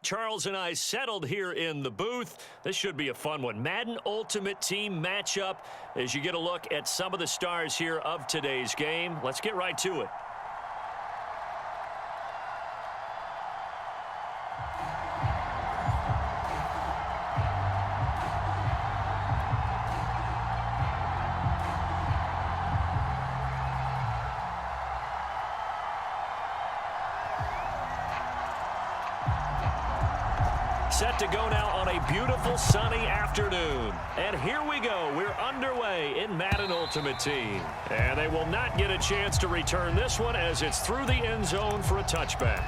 Charles and I settled here in the booth. This should be a fun one. Madden Ultimate Team matchup as you get a look at some of the stars here of today's game. Let's get right to it. Set to go now on a beautiful sunny afternoon. And here we go. We're underway in Madden Ultimate Team. And they will not get a chance to return this one as it's through the end zone for a touchback.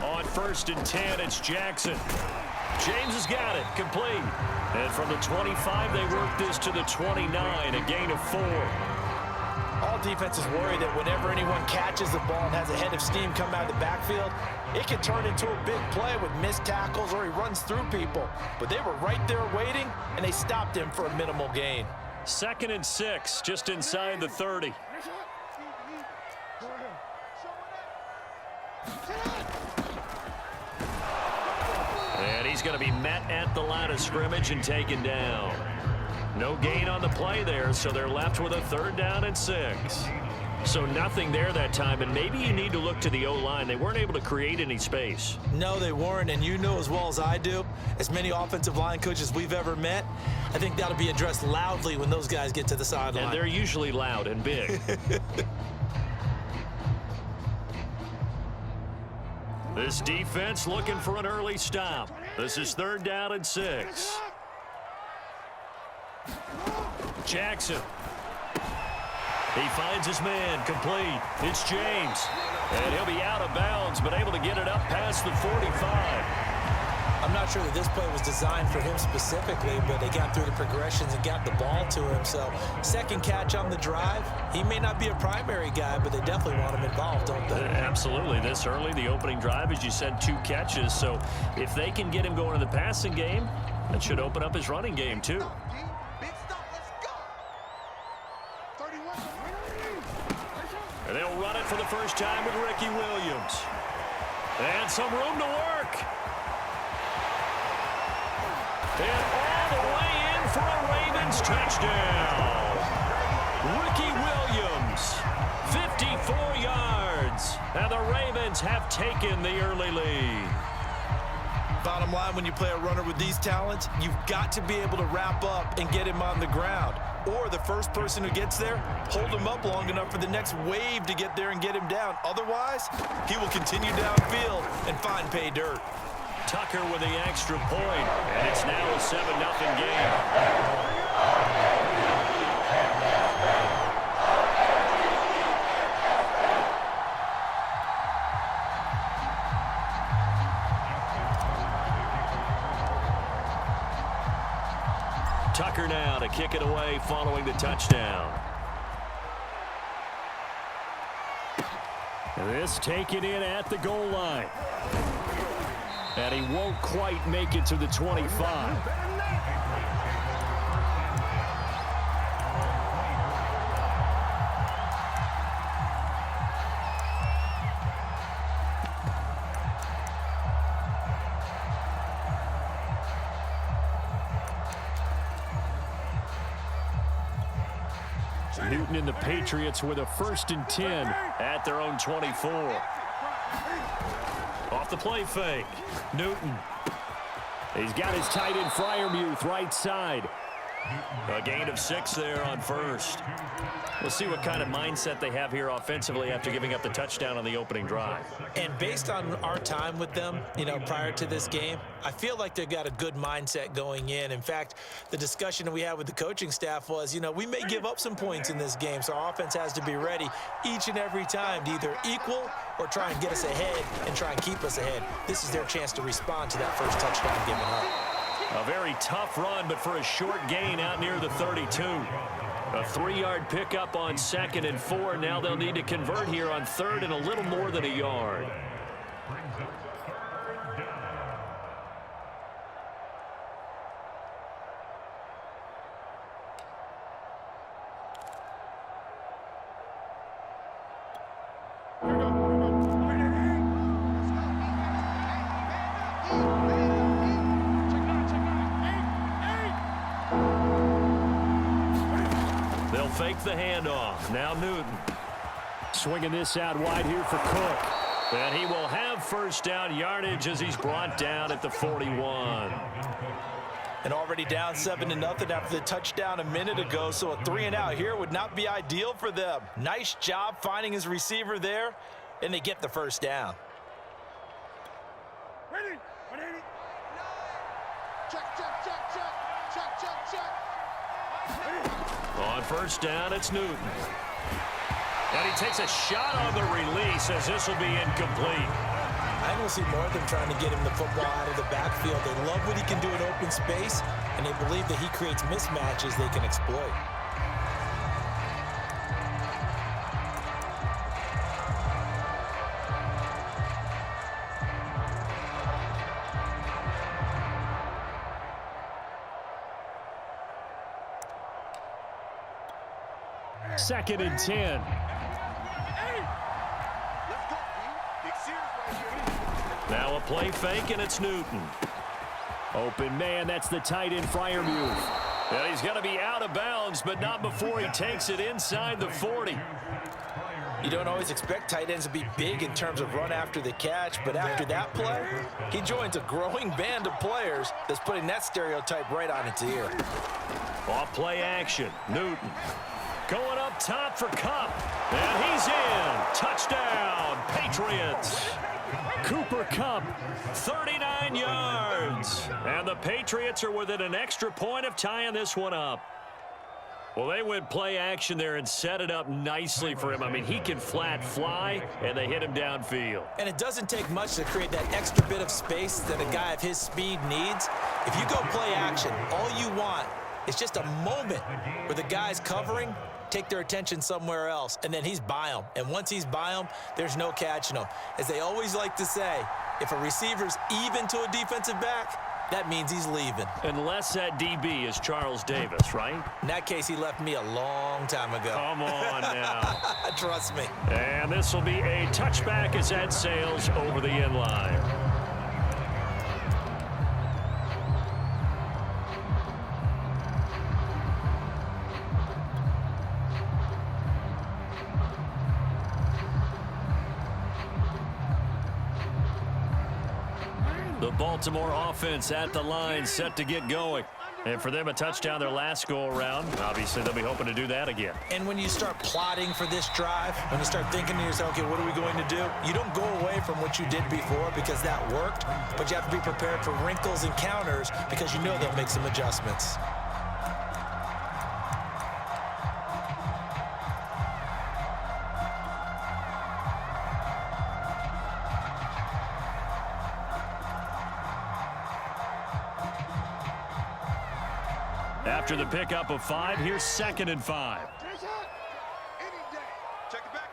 On 1st and 10, it's Jackson. James has got it, complete. And from the 25, they work this to the 29, a gain of 4. All defenses worry that whenever anyone catches the ball and has a head of steam come out of the backfield, it can turn into a big play with missed tackles or he runs through people. But they were right there waiting, and they stopped him for a minimal gain. 2nd and 6, just inside the 30. And he's going to be met at the line of scrimmage and taken down. No gain on the play there, so they're left with a 3rd down and 6. So nothing there that time, and maybe you need to look to the O-line. They weren't able to create any space. No, they weren't, and you know as well as I do, as many offensive line coaches we've ever met, I think that'll be addressed loudly when those guys get to the sideline. And they're usually loud and big. This defense looking for an early stop. This is 3rd down and 6. Jackson. He finds his man, complete. It's James. And he'll be out of bounds, but able to get it up past the 45. I'm not sure that this play was designed for him specifically, but they got through the progressions and got the ball to him. So 2nd catch on the drive. He may not be a primary guy, but they definitely want him involved, don't they? Absolutely. This early, the opening drive, as you said, 2 catches. So if they can get him going in the passing game, that should open up his running game too. And they'll run it for the first time with Ricky Williams. And some room to work. And all the way in for a Ravens touchdown. Ricky Williams, 54 yards. And the Ravens have taken the early lead. Bottom line, when you play a runner with these talents, you've got to be able to wrap up and get him on the ground. Or the first person who gets there, hold him up long enough for the next wave to get there and get him down. Otherwise, he will continue downfield and find pay dirt. Tucker with the extra point, and it's now a 7-0 game. Tucker now to kick it away following the touchdown. This taken in at the goal line. And he won't quite make it to the 25. Newton and the Patriots with a 1st and 10 at their own 24. Off the play fake. Newton. He's got his tight end Freiermuth right side. A gain of 6 there on first. We'll see what kind of mindset they have here offensively after giving up the touchdown on the opening drive. And based on our time with them, prior to this game, I feel like they've got a good mindset going in. In fact, the discussion that we had with the coaching staff was, we may give up some points in this game, so our offense has to be ready each and every time to either equal or try and get us ahead and try and keep us ahead. This is their chance to respond to that first touchdown given up. A very tough run, but for a short gain out near the 32. A 3-yard pickup on 2nd and 4. Now they'll need to convert here on 3rd and a little more than a yard. Fake the handoff. Now Newton. Swinging this out wide here for Cook. And he will have first down yardage as he's brought down at the 41. And already down 7-0 after the touchdown a minute ago, so a 3-and-out here would not be ideal for them. Nice job finding his receiver there, and they get the first down. Ready. Check. On first down, it's Newton. And he takes a shot on the release as this will be incomplete. I don't see more of them trying to get him the football out of the backfield. They love what he can do in open space, and they believe that he creates mismatches they can exploit. Second and 10. Now a play fake, and it's Newton. Open man, that's the tight end Freiermuth. And he's going to be out of bounds, but not before he takes it inside the 40. You don't always expect tight ends to be big in terms of run after the catch, but after that play, he joins a growing band of players that's putting that stereotype right on its ear. Off play action, Newton. Going up top for Kupp. And he's in. Touchdown, Patriots. Cooper Kupp, 39 yards. And the Patriots are within an extra point of tying this one up. Well, they went play action there and set it up nicely for him. I mean, he can flat fly, and they hit him downfield. And it doesn't take much to create that extra bit of space that a guy of his speed needs. If you go play action, all you want is just a moment where the guy's covering, take their attention somewhere else, and then he's by him. And once he's by him, there's no catching him. As they always like to say, if a receiver's even to a defensive back, that means he's leaving. Unless that DB is Charles Davis, right? In that case, he left me a long time ago. Come on now. Trust me. And this will be a touchback as that sails over the end line. The Baltimore offense at the line, set to get going. And for them, a touchdown their last go-around. Obviously, they'll be hoping to do that again. And when you start plotting for this drive, when you start thinking to yourself, okay, what are we going to do? You don't go away from what you did before because that worked, but you have to be prepared for wrinkles and counters because you know they'll make some adjustments. After the pickup of 5, here's 2nd and 5. Check the backer.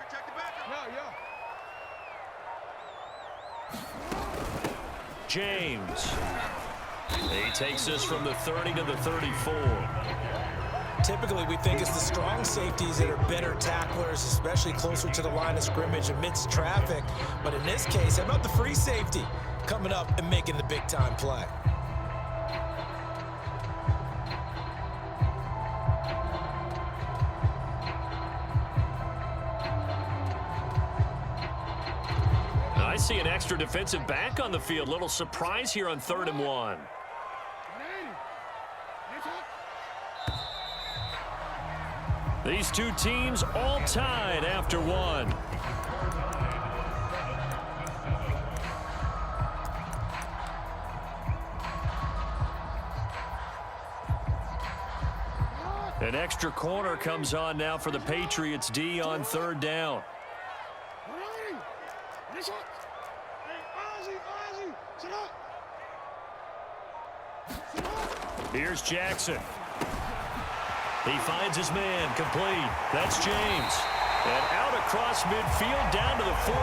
James. He takes this from the 30 to the 34. Typically, we think it's the strong safeties that are better tacklers, especially closer to the line of scrimmage amidst traffic. But in this case, how about the free safety coming up and making the big-time play? I see an extra defensive back on the field. Little surprise here on 3rd and 1. These two teams all tied after one. An extra corner comes on now for the Patriots D on third down. Here's Jackson. He finds his man, complete. That's James. And out across midfield down to the 45.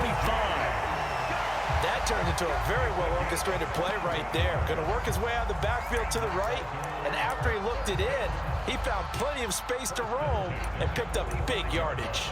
That turned into a very well-orchestrated play right there. Going to work his way out of the backfield to the right, and after he looked it in, he found plenty of space to roam and picked up big yardage.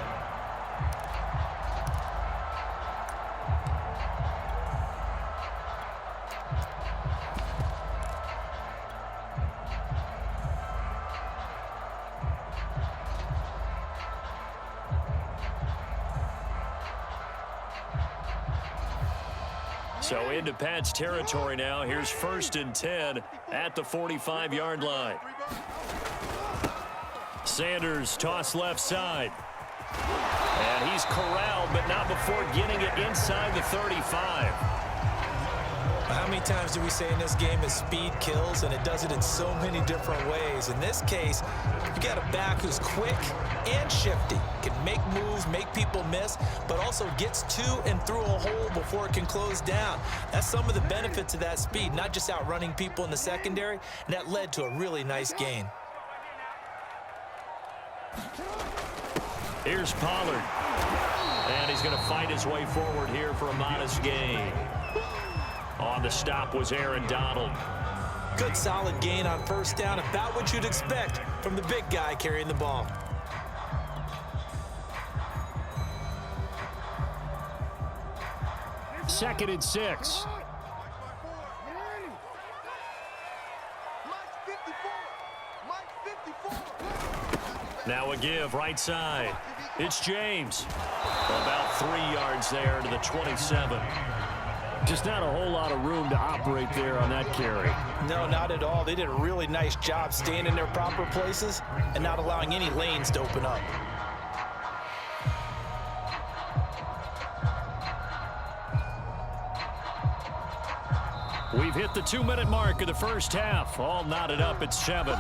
So into Pat's territory now. Here's 1st and 10 at the 45-yard line. Sanders toss left side. And he's corralled, but not before getting it inside the 35. How many times do we say in this game that speed kills, and it does it in so many different ways? In this case, you got a back who's quick and shifty, can make moves, make people miss, but also gets to and through a hole before it can close down. That's some of the benefits of that speed, not just outrunning people in the secondary, and that led to a really nice gain. Here's Pollard. And he's going to fight his way forward here for a modest gain. On the stop was Aaron Donald. Good solid gain on first down, about what you'd expect from the big guy carrying the ball. Second and 6. Now a give right side. It's James. About 3 yards there to the 27. Just not a whole lot of room to operate there on that carry. No, not at all. They did a really nice job staying in their proper places and not allowing any lanes to open up. We've hit the 2-minute mark of the first half. All knotted up at 7.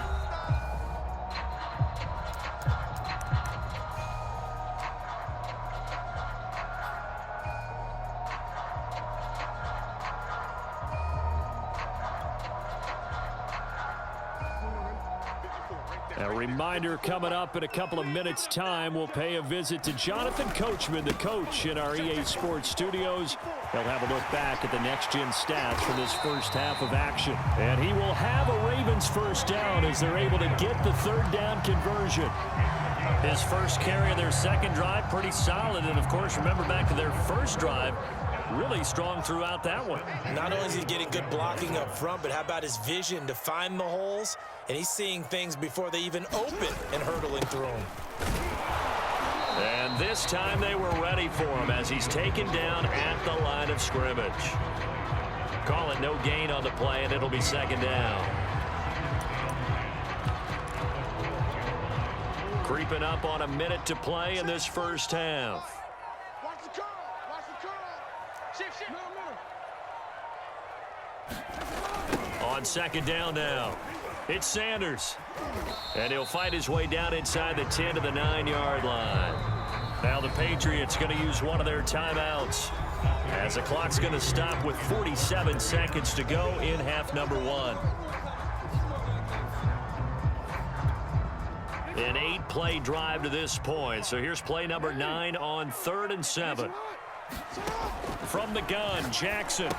A reminder coming up in a couple of minutes' time. We'll pay a visit to Jonathan Coachman, the coach in our EA Sports studios. He'll have a look back at the next-gen stats from this first half of action. And he will have a Ravens first down as they're able to get the third down conversion. His first carry of their second drive, pretty solid. And, of course, remember back to their first drive, really strong throughout that one. Not only is he getting good blocking up front, but how about his vision to find the holes? And he's seeing things before they even open and hurdling through them. And this time they were ready for him as he's taken down at the line of scrimmage. Call it no gain on the play, and it'll be second down. Creeping up on a minute to play in this first half. Watch the curl. Watch the curl. Shift, shift. On second down now, it's Sanders. And he'll fight his way down inside the 10 to the 9-yard line. Now the Patriots going to use one of their timeouts as the clock's going to stop with 47 seconds to go in half number 1. An 8-play drive to this point. So here's play number 9 on 3rd and 7. From the gun, Jackson.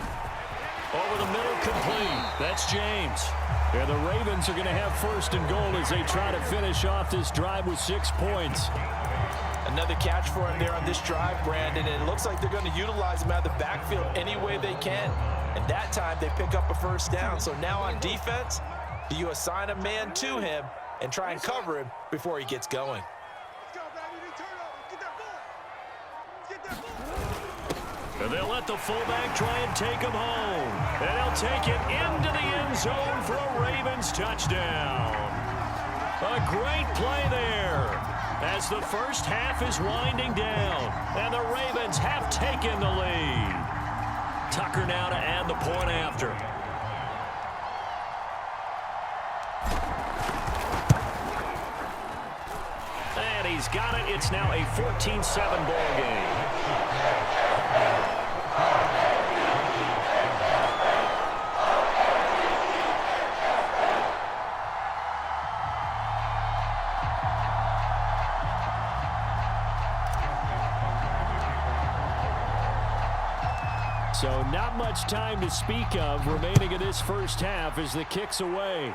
Over the middle, complete. That's James. And the Ravens are going to have 1st and goal as they try to finish off this drive with 6 points. Another catch for him there on this drive, Brandon, and it looks like they're going to utilize him out of the backfield any way they can. And that time they pick up a first down. So now on defense, do you assign a man to him and try and cover him before he gets going? Let's go, baby. Turn over. Get that ball. Get that ball. And they'll let the fullback try and take him home. And he'll take it into the end zone for a Ravens touchdown. A great play there. as the first half is winding down, and the Ravens have taken the lead. Tucker now to add the point after. And he's got it. It's now a 14-7 ball game. So not much time to speak of remaining in this first half as the kick's away.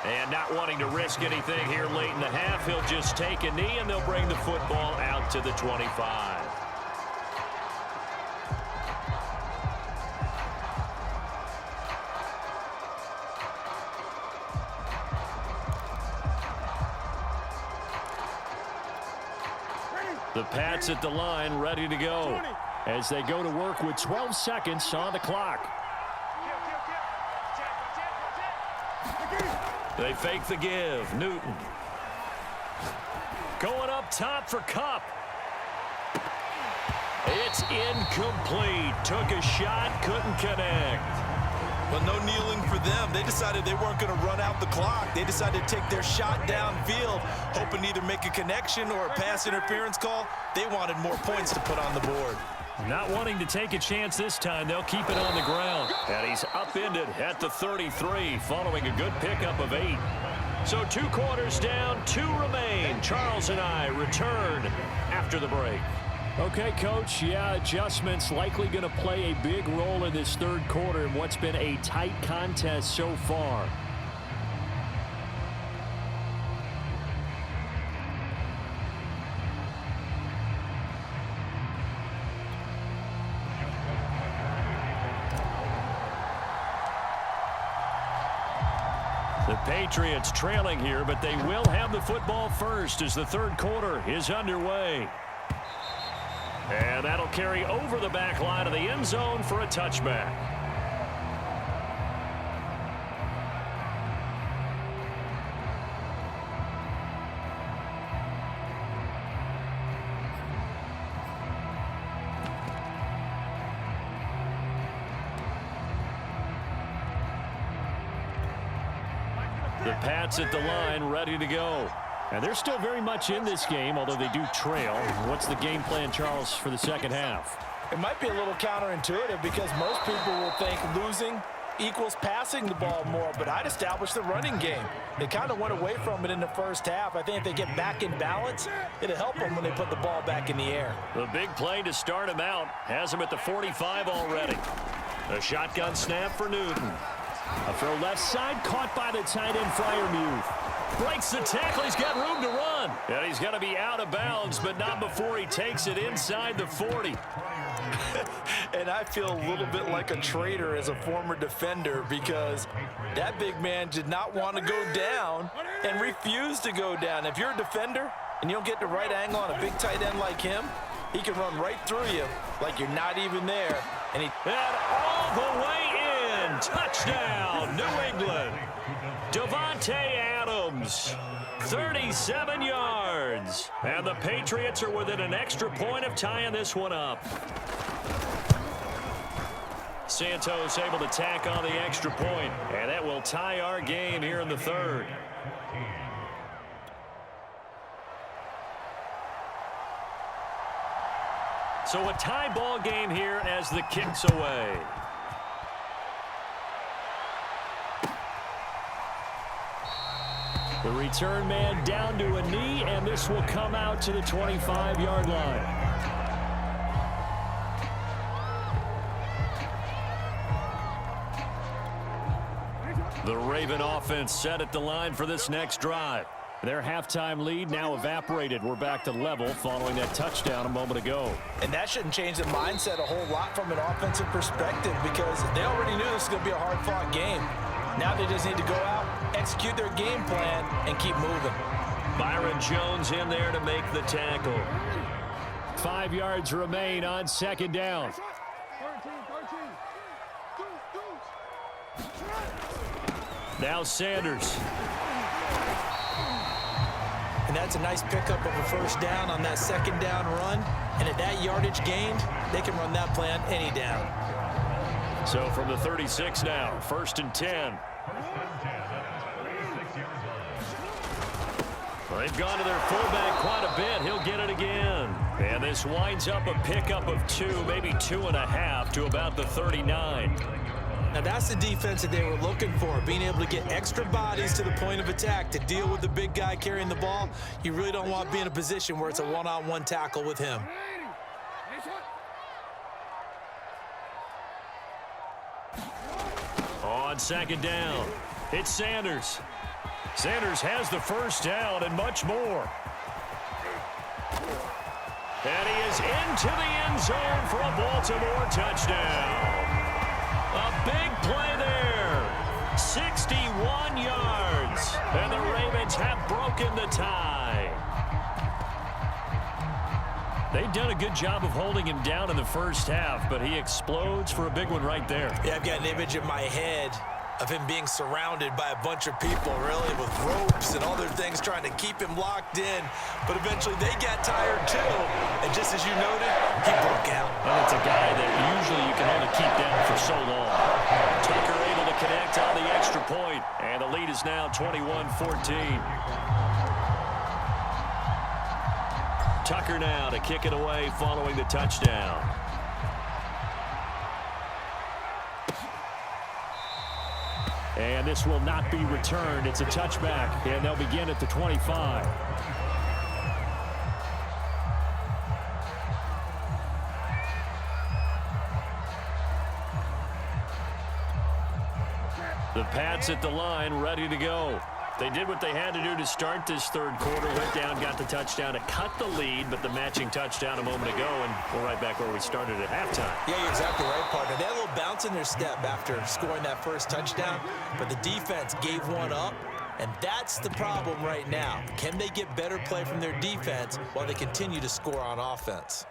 And not wanting to risk anything here late in the half, he'll just take a knee and they'll bring the football out to the 25. The Pats at the line, ready to go as they go to work with 12 seconds on the clock. They fake the give. Newton going up top for Kupp. It's incomplete. Took a shot, couldn't connect. But no kneeling for them. They decided they weren't going to run out the clock. They decided to take their shot downfield, hoping to either make a connection or a pass interference call. They wanted more points to put on the board. Not wanting to take a chance this time, they'll keep it on the ground. And he's upended at the 33, following a good pickup of 8. So 2 quarters down, 2 remain. Charles and I return after the break. Okay, Coach, yeah, adjustments likely going to play a big role in this third quarter in what's been a tight contest so far. The Patriots trailing here, but they will have the football first as the third quarter is underway. And that'll carry over the back line of the end zone for a touchback. The Pats at the line, ready to go. And they're still very much in this game, although they do trail. What's the game plan, Charles, for the second half? It might be a little counterintuitive because most people will think losing equals passing the ball more, but I'd establish the running game. They kind of went away from it in the first half. I think if they get back in balance, it'll help them when they put the ball back in the air. The big play to start him out has him at the 45 already. A shotgun snap for Newton. A throw left side, caught by the tight end Freiermuth. Breaks the tackle. He's got room to run. And he's going to be out of bounds, but not before he takes it inside the 40. And I feel a little bit like a traitor as a former defender because that big man did not want to go down and refused to go down. If you're a defender and you don't get the right angle on a big tight end like him, he can run right through you like you're not even there. And all the way in. Touchdown, New England. Davante Adams, 37 yards. And the Patriots are within an extra point of tying this one up. Santos able to tack on the extra point, and that will tie our game here in the third. So a tie ball game here as the kick's away. The return man down to a knee, and this will come out to the 25-yard line. The Raven offense set at the line for this next drive. Their halftime lead now evaporated. We're back to level following that touchdown a moment ago. And that shouldn't change the mindset a whole lot from an offensive perspective because they already knew this was going to be a hard-fought game. Now they just need to go out, execute their game plan, and keep moving. Byron Jones in there to make the tackle. 5 yards remain on second down. Now Sanders. and that's a nice pickup of a first down on that second down run. And at that yardage gained, they can run that play on any down. So from the 36 now, 1st and 10. They've gone to their fullback quite a bit. He'll get it again. And this winds up a pickup of 2, maybe 2.5 to about the 39. Now that's the defense that they were looking for, being able to get extra bodies to the point of attack to deal with the big guy carrying the ball. You really don't want to be in a position where it's a one-on-one tackle with him. On 2nd down, it's Sanders. Sanders has the first down and much more. And he is into the end zone for a Baltimore touchdown. A big play there. 61 yards. And the Ravens have broken the tie. They've done a good job of holding him down in the first half, but he explodes for a big one right there. Yeah, I've got an image in my head of him being surrounded by a bunch of people, really, with ropes and other things trying to keep him locked in. But eventually they got tired too. And just as you noted, he broke out. And it's a guy that usually you can only keep down for so long. Tucker able to connect on the extra point. And the lead is now 21-14. Tucker now to kick it away following the touchdown. And this will not be returned. It's a touchback, and they'll begin at the 25. The Pats at the line, ready to go. They did what they had to do to start this third quarter. Went down, got the touchdown to cut the lead, but the matching touchdown a moment ago, and we're right back where we started at halftime. Yeah, you're exactly right, partner. They had a little bounce in their step after scoring that first touchdown, but the defense gave one up, and that's the problem right now. Can they get better play from their defense while they continue to score on offense?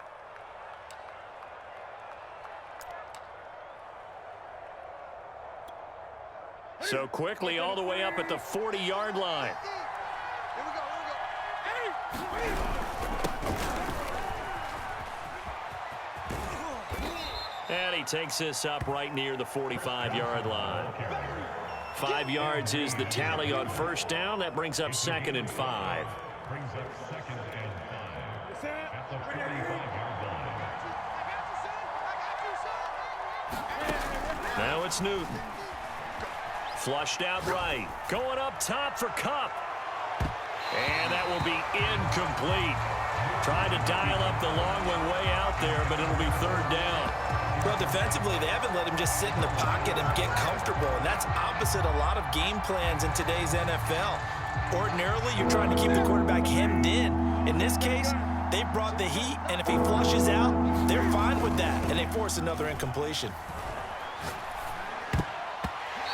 So quickly all the way up at the 40-yard line. And he takes this up right near the 45-yard line. 5 yards is the tally on first down. That brings up 2nd and 5. Now it's Newton. Flushed out right. Going up top for Kupp. And that will be incomplete. Trying to dial up the long one way out there, but it'll be 3rd down. Well, defensively, they haven't let him just sit in the pocket and get comfortable, and that's opposite a lot of game plans in today's NFL. Ordinarily, you're trying to keep the quarterback hemmed in. In this case, they brought the heat, and if he flushes out, they're fine with that, and they force another incompletion.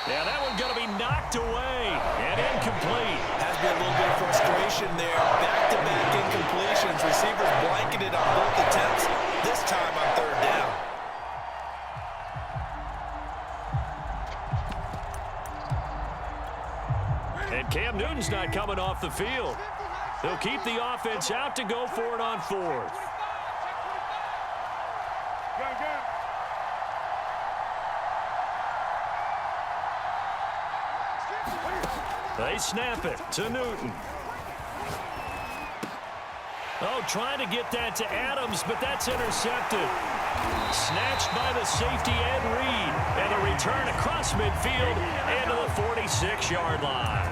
Yeah, that one's going to be knocked away and incomplete. Has been a little bit of frustration there. Back-to-back incompletions. Receivers blanketed on both attempts, this time on 3rd down. And Cam Newton's not coming off the field. They'll keep the offense out to go for it on 4th. They snap it to Newton. Oh, trying to get that to Adams, but that's intercepted. Snatched by the safety Ed Reed. And a return across midfield into the 46-yard line.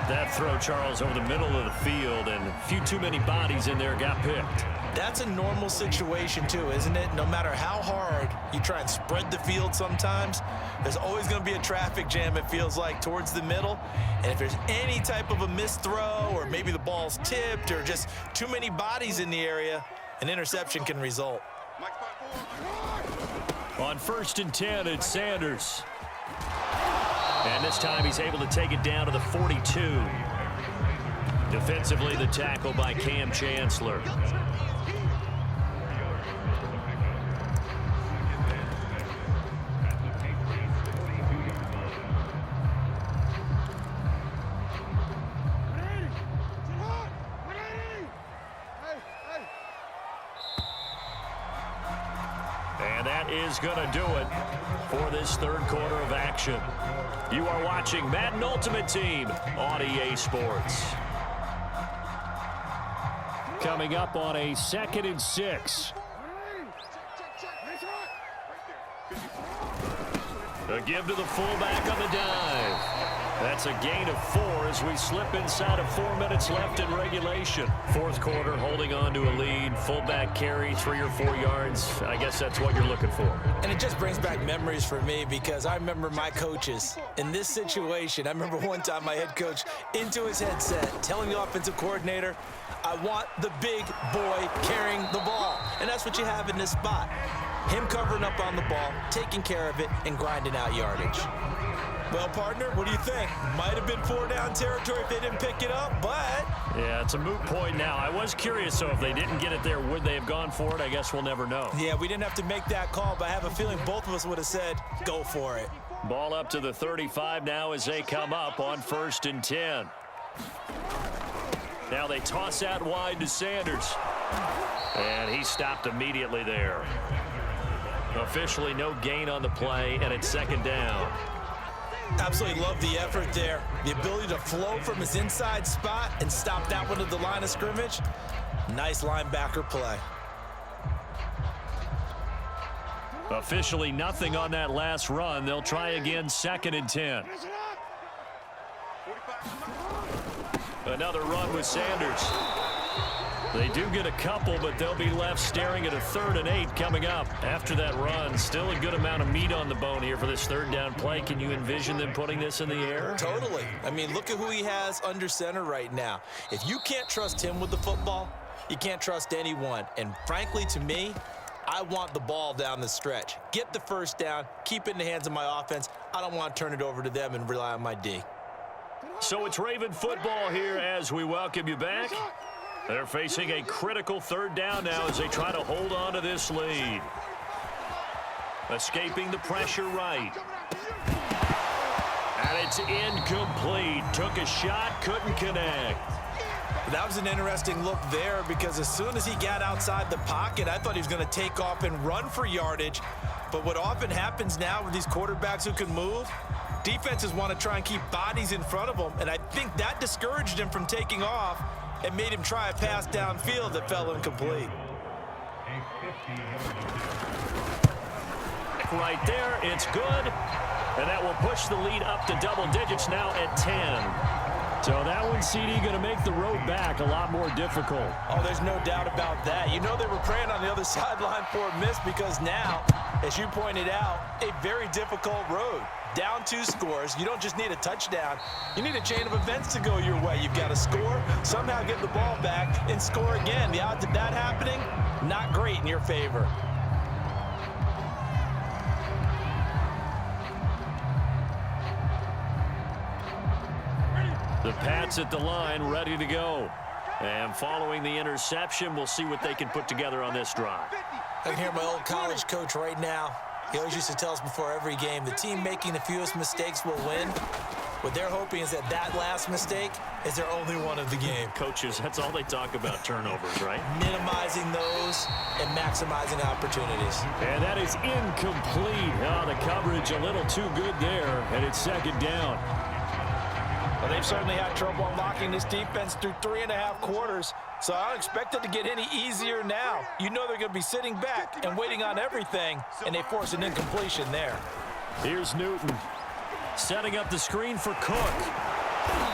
That throw, Charles, over the middle of the field, and a few too many bodies in there got picked. That's a normal situation, too, isn't it? No matter how hard you try and spread the field sometimes, there's always going to be a traffic jam, it feels like, towards the middle. And if there's any type of a missed throw, or maybe the ball's tipped, or just too many bodies in the area, an interception can result. On 1st and 10, it's Sanders. And this time he's able to take it down to the 42. Defensively, the tackle by Cam Chancellor. And that is going to do it for this third quarter of action. You are watching Madden Ultimate Team on EA Sports. Coming up on a 2nd and 6. A give to the fullback on the dive. That's a gain of 4 as we slip inside of 4 minutes left in regulation. Fourth quarter, holding on to a lead. Fullback carry, 3 or 4 yards. I guess that's what you're looking for. And it just brings back memories for me because I remember my coaches in this situation. I remember one time my head coach into his headset telling the offensive coordinator, I want the big boy carrying the ball. And that's what you have in this spot. Him covering up on the ball, taking care of it, and grinding out yardage. Well, partner, what do you think? Might have been 4-down territory if they didn't pick it up, but... Yeah, it's a moot point now. I was curious, so if they didn't get it there, would they have gone for it? I guess we'll never know. Yeah, we didn't have to make that call, but I have a feeling both of us would have said, go for it. Ball up to the 35 now as they come up on 1st and 10. Now they toss out wide to Sanders. And he stopped immediately there. Officially no gain on the play, and it's 2nd down. Absolutely love the effort there. The ability to flow from his inside spot and stop that one at the line of scrimmage. Nice linebacker play. Officially nothing on that last run. They'll try again 2nd and 10. Another run with Sanders. They do get a couple, but they'll be left staring at a 3rd and 8 coming up. After that run, still a good amount of meat on the bone here for this 3rd down play. Can you envision them putting this in the air? Totally. I mean, look at who he has under center right now. If you can't trust him with the football, you can't trust anyone. And frankly, to me, I want the ball down the stretch. Get the 1st down, keep it in the hands of my offense. I don't want to turn it over to them and rely on my D. So it's Raven football here as we welcome you back. They're facing a critical 3rd down now as they try to hold on to this lead. Escaping the pressure right. And it's incomplete. Took a shot, couldn't connect. That was an interesting look there because as soon as he got outside the pocket, I thought he was going to take off and run for yardage. But what often happens now with these quarterbacks who can move, defenses want to try and keep bodies in front of them. And I think that discouraged him from taking off and made him try a pass downfield that fell incomplete. Right there, it's good. And that will push the lead up to double digits now at 10. So that one, CD, going to make the road back a lot more difficult. Oh, there's no doubt about that. You know they were praying on the other sideline for a miss because now, as you pointed out, a very difficult road. Down 2 scores. You don't just need a touchdown. You need a chain of events to go your way. You've got to score, somehow get the ball back, and score again. The odds of that happening, not great in your favor. The Pats at the line, ready to go. And following the interception, we'll see what they can put together on this drive. I can hear my old college coach right now. He always used to tell us before every game, the team making the fewest mistakes will win. What they're hoping is that last mistake is their only one of the game. Coaches, that's all they talk about, turnovers, right? Minimizing those and maximizing opportunities. And that is incomplete. Oh, the coverage a little too good there, and it's 2nd down. Well, they've certainly had trouble unlocking this defense through 3.5 quarters, so I don't expect it to get any easier now. You know they're going to be sitting back and waiting on everything, and they force an incompletion there. Here's Newton setting up the screen for Cook.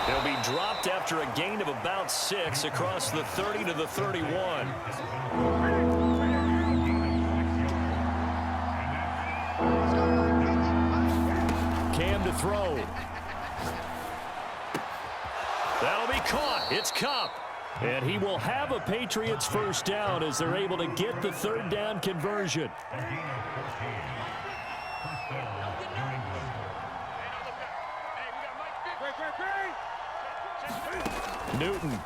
He'll be dropped after a gain of about 6 across the 30 to the 31. Cam to throw. That'll be caught. It's Kupp. And he will have a Patriots 1st down as they're able to get the 3rd down conversion. Newton.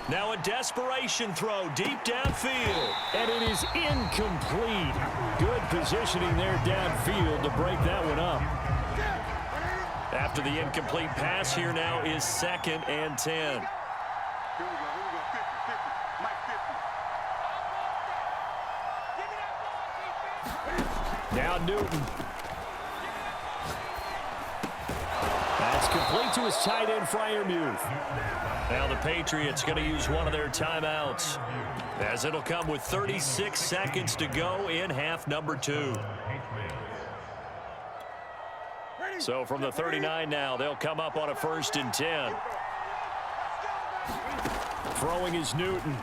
Now a desperation throw deep downfield. And it is incomplete. Good positioning there downfield to break that one up. After the incomplete pass, here now is 2nd and 10. Now Newton. That's complete to his tight end, Freiermuth. Now the Patriots going to use one of their timeouts, as it'll come with 36 seconds to go in half number 2. So from the 39 now, they'll come up on a 1st and 10. Throwing is Newton.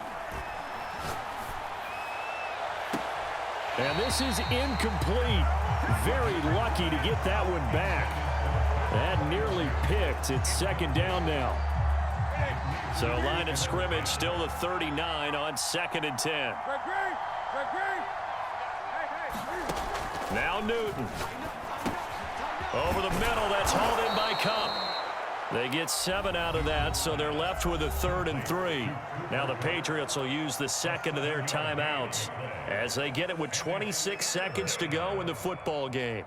And this is incomplete. Very lucky to get that one back. That nearly picked. It's 2nd down now. So line of scrimmage still the 39 on 2nd and 10. Now Newton. Over the middle, that's hauled in by Cup. They get 7 out of that, so they're left with a 3rd and 3. Now the Patriots will use the 2nd of their timeouts as they get it with 26 seconds to go in the football game.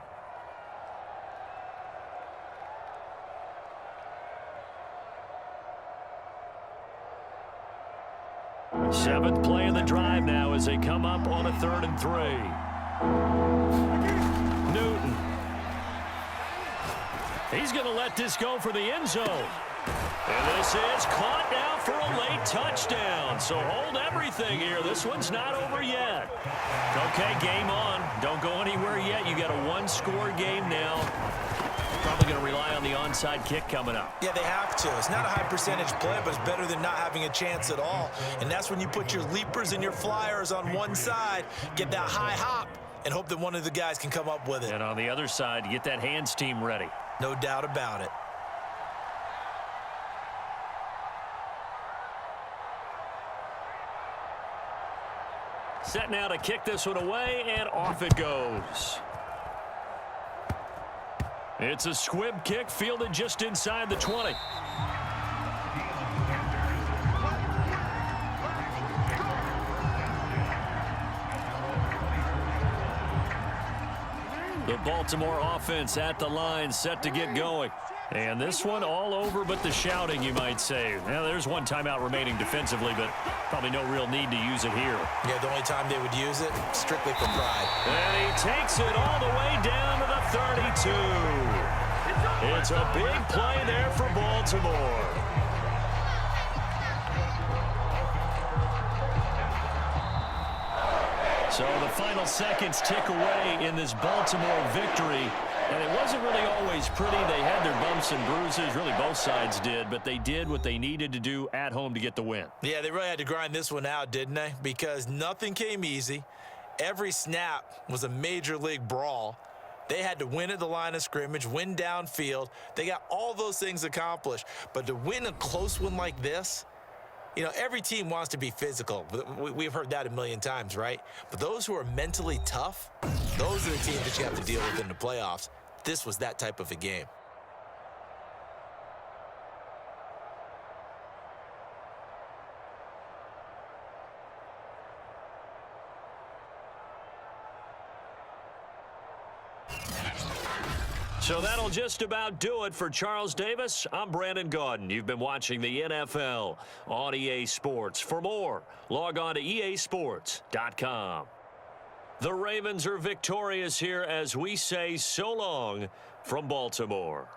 Seventh play of the drive now as they come up on a 3rd and 3. Newton. He's going to let this go for the end zone. And this is caught now for a late touchdown. So hold everything here. This one's not over yet. Okay, game on. Don't go anywhere yet. You got a 1-score game now. Probably going to rely on the onside kick coming up. Yeah, they have to. It's not a high percentage play, but it's better than not having a chance at all. And that's when you put your leapers and your flyers on one side, get that high hop, and hope that one of the guys can come up with it. And on the other side, get that hands team ready. No doubt about it. Set now to kick this one away, and off it goes. It's a squib kick fielded just inside the 20. The Baltimore offense at the line, set to get going. And this one all over but the shouting, you might say. Now, there's one timeout remaining defensively, but probably no real need to use it here. Yeah, the only time they would use it, strictly for pride. And he takes it all the way down to the 32. It's a big play there for Baltimore. So the final seconds tick away in this Baltimore victory. And it wasn't really always pretty. They had their bumps and bruises. Really, both sides did. But they did what they needed to do at home to get the win. Yeah, they really had to grind this one out, didn't they? Because nothing came easy. Every snap was a major league brawl. They had to win at the line of scrimmage, win downfield. They got all those things accomplished. But to win a close one like this, you know, every team wants to be physical. We've heard that a million times, right? But those who are mentally tough, those are the teams that you have to deal with in the playoffs. This was that type of a game. So that'll just about do it for Charles Davis. I'm Brandon Gaudin. You've been watching the NFL on EA Sports. For more, log on to easports.com. The Ravens are victorious here as we say so long from Baltimore.